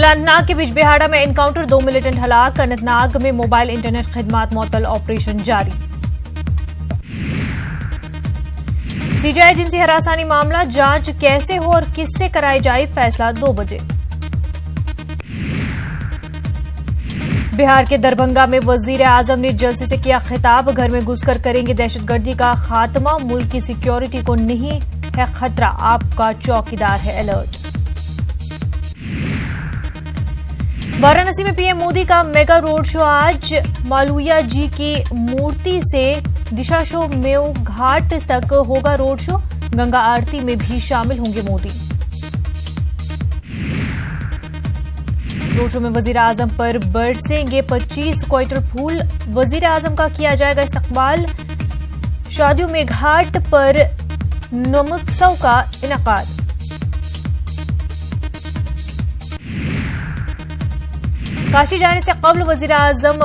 अनंतनाग के बिजबिहाड़ा में encounter, 2 militant हलाक। अनंतनाग में मोबाइल इंटरनेट खिदमात मुअत्तल, ऑपरेशन जारी। सीजीआई जिनसी हरासानी मामला, जांच कैसे हो और किससे कराई जाए, फैसला 2 बजे। बिहार के दरभंगा में वजीर आजम ने जलसे से किया खिताब, घर में घुसकर करेंगे दहशतगर्दी का खात्मा, मुल्क की सिक्योरिटी को नहीं है खतरा, आपका चौकीदार है अलर्ट। वाराणसी में पीएम मोदी का मेगा रोड शो आज, मालवीय जी की मूर्ति से दिशा शो मेव घाट तक होगा रोड शो, गंगा आरती में भी शामिल होंगे मोदी। रोड शो में वजीर आजम पर बरसेंगे 25 क्विंटल फूल, वजीर आजम का किया जाएगा इस्तकबाल। शादियों में घाट पर नमोत्सव का इनेकाद। काशी जाने से कबल वजीर आजम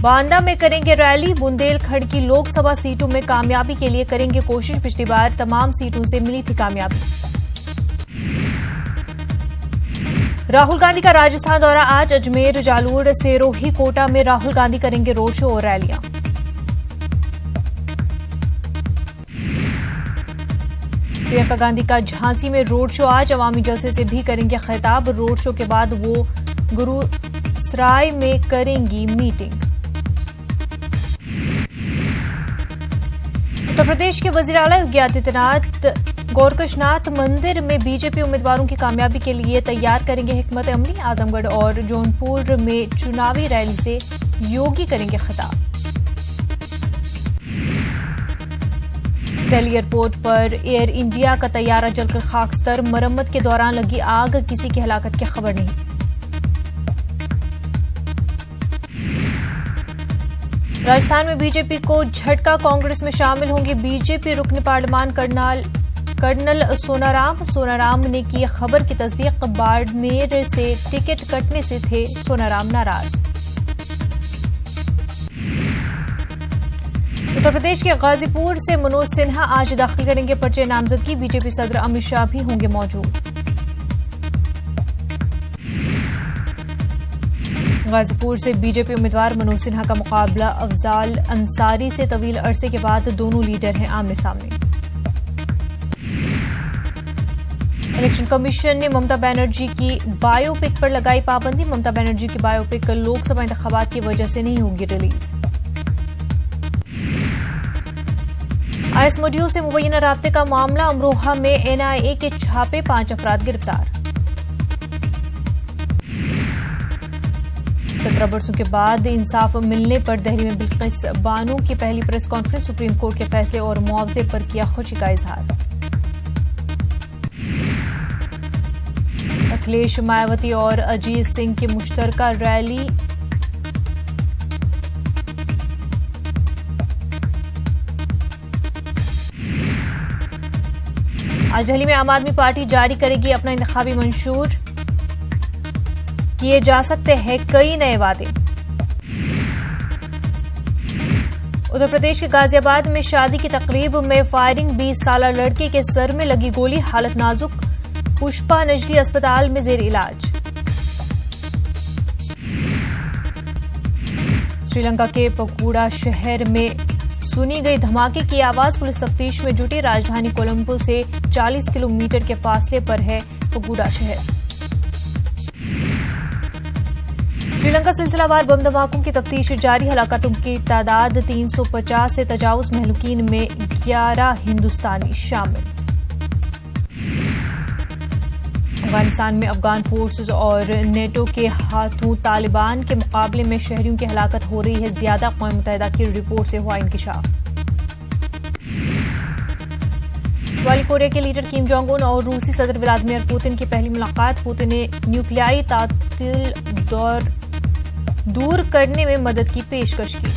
बांदा में करेंगे रैली, बुंदेलखंड की लोकसभा सीटों में कामयाबी के लिए करेंगे कोशिश, पिछली बार तमाम सीटों से मिली थी कामयाबी। राहुल गांधी का राजस्थान दौरा आज, अजमेर, जालोर, सिरोही, कोटा में राहुल गांधी करेंगे रोड शो और रैलियां। प्रियंका गांधी का झांसी में रोड शो आज, अवामी जलसे से भी करेंगे खिताब, रोड शो के बाद वो गुरुसराय में करेंगी मीटिंग। उत्तर प्रदेश के वजीर आला योगी आदित्यनाथ गोरक्षनाथ मंदिर में बीजेपी उम्मीदवारों की कामयाबी के लिए तैयार करेंगे हिकमत अमली, आजमगढ़ और जौनपुर में चुनावी रैली से योगी करेंगे खिताब। दिल्ली एयरपोर्ट पर एयर इंडिया का तैयारा जलकर खाकस्तर, मरम्मत के दौरान लगी आग, किसी की हलाकत की खबर नहीं। राजस्थान में बीजेपी को झटका, कांग्रेस में शामिल होंगे बीजेपी रुकन पार्लियामान कर्नल सोनाराम ने की खबर की तस्दीक, बाड़मेर से टिकट कटने से थे सोनाराम नाराज। उत्तर प्रदेश के गाजीपुर से मनोज सिन्हा आज दाखिल करेंगे पर्चे नामजदगी, बीजेपी सदर अमित शाह भी होंगे मौजूद। गाजीपुर से बीजेपी उम्मीदवार मनोज सिन्हा का मुकाबला अफजाल अंसारी से, तवील अरसे के बाद दोनों लीडर हैं आमने सामने। इलेक्शन कमीशन ने ममता बनर्जी की बायोपिक पर लगाई पाबंदी, ममता बनर्जी की बायोपिक लोकसभा इंतखाबात की वजह से नहीं होगी रिलीज। आईएस मॉड्यूल से मुबैना राब्ते का मामला, अमरोहा में एनआईए के छापे, 5 अफराद गिरफ्तार। 17 वर्षों के बाद इंसाफ मिलने पर दिल्ली में बिल्किस बानो की पहली प्रेस कॉन्फ्रेंस, सुप्रीम कोर्ट के फैसले और मुआवजे पर किया खुशी का इजहार। अखिलेश, मायावती और अजीत सिंह की मुश्तरका रैली, आज दिल्ली में आम आदमी पार्टी जारी करेगी अपना इंतखाबी मंशूर, किए जा सकते हैं कई नए वादे। उत्तर प्रदेश के गाजियाबाद में शादी की तकरीब में फायरिंग, 20 साला लड़के के सर में लगी गोली, हालत नाजुक, पुष्पा नजदी अस्पताल में जेर इलाज। श्रीलंका के पकूड़ा शहर में सुनी गई धमाके की आवाज, पुलिस तफ्तीश में जुटी, राजधानी कोलंबो से 40 किलोमीटर के फासले पर है पकूड़ा शहर। श्रीलंका सिलसिलावार बम धमाकों की तफ्तीश जारी, हलाकतों की तादाद 350 से तजावुज, महलूकीन में 11 हिंदुस्तानी शामिल। अफगानिस्तान में अफगान फोर्सेस और नेटो के हाथों तालिबान के मुकाबले में शहरियों की हलाकत हो रही है ज्यादा, क़ौम मुत्तहिदा की रिपोर्ट से हुआ इंकिशाफ। शुमाली कोरिया के लीडर किम जोंग उन और रूसी सदर व्लादिमीर पुतिन की पहली मुलाकात, पुतिन ने न्यूक्लियाई तातिल दूर करने में मदद की पेशकश की।